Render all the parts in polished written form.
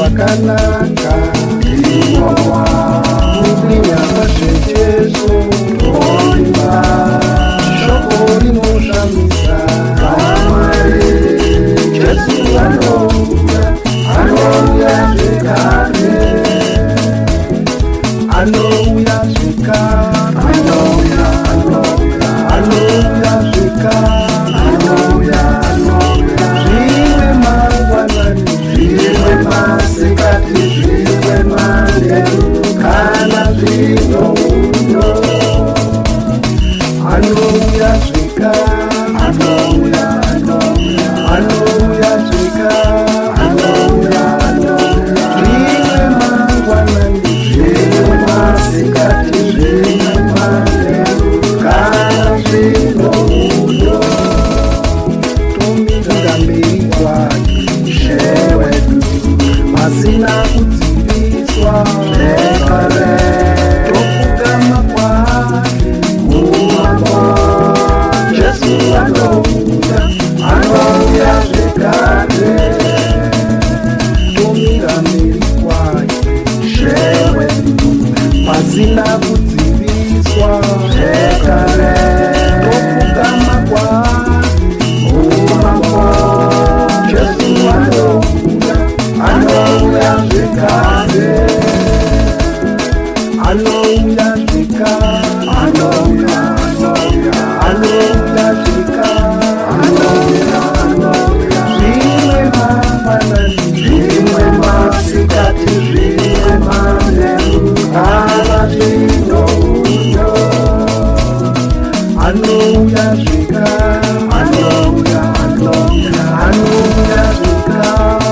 Wakanaka iwawa Mugrinya mashecheso Toima Shoko rinoshamisa Kamari Jesu anouya zvekare Anouya zvekare Anouya zvekare Zvimwe mangwanani Zvimwe masikati Zvimwe manheru Kana zvino uno Anouya zvekare Anouya zvekare Zvimwe mangwanani Zvimwe masikati Zvimwe manheru Kana zvino uno Tomira mberi kwake shewedu Masina kudziviswa zvekare Topfugama kwake mumambo Jesu anouya zvekare Tomira mberi kwake shewedu Masina kudziviswa zvekare Topfugama kwake Jesu anouya zvekare Anouya zvekare Anouya zvekare Zvimwe mangwanani Zvimwe masikati Zvimwe manheru Kana zvino uno Anouya zvekare Anouya zvekare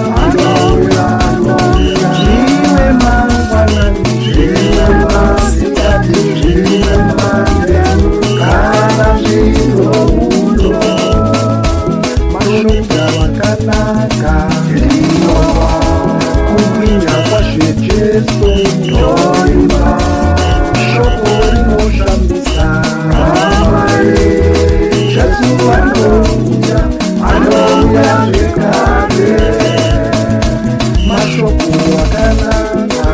Zvimwe mangwanani Zvimwe masikati Zvimwe manheru Kana zvino uno Mashoko akanaka Kugwinya kwaShejesu Toimba Shoko rinoshamisa Jesu anouya zvekare Mashoko akanaka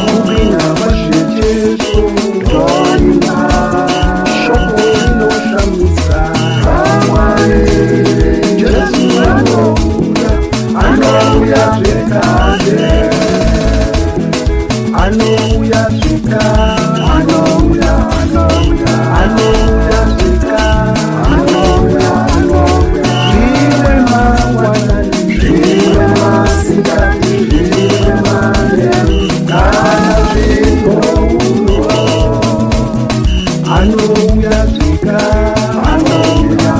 Kugwinya kwaShejesu Toimba Shoko rinoshamisa Jesu anouya zvekare Anouya zvekare Anouya zvekare Zvimwe mangwanani Zvimwe masikati Zvimwe manheru Kana zvino uno Anouya zvekare Anouya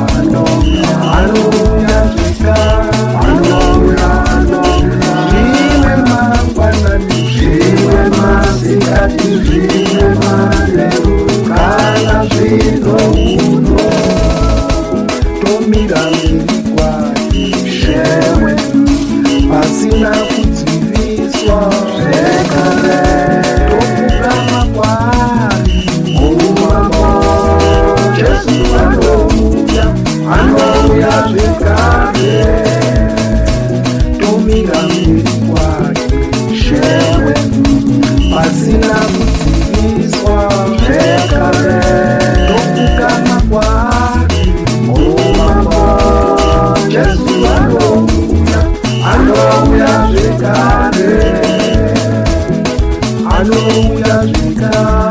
zvekare Zvimwe mangwanani Zvimwe masikati Zvimwe manheru Kana zvino uno Tomira mberi kwake shewedu Pasina kudziviswa zvekare Topfugama kwake mumambo Jesu anouya zvekare Tomira mberi kwake shewedu Pasina kudziviswa zvekare Topfugama kwake mumambo Jesu anouya zvekare Anouya zvekare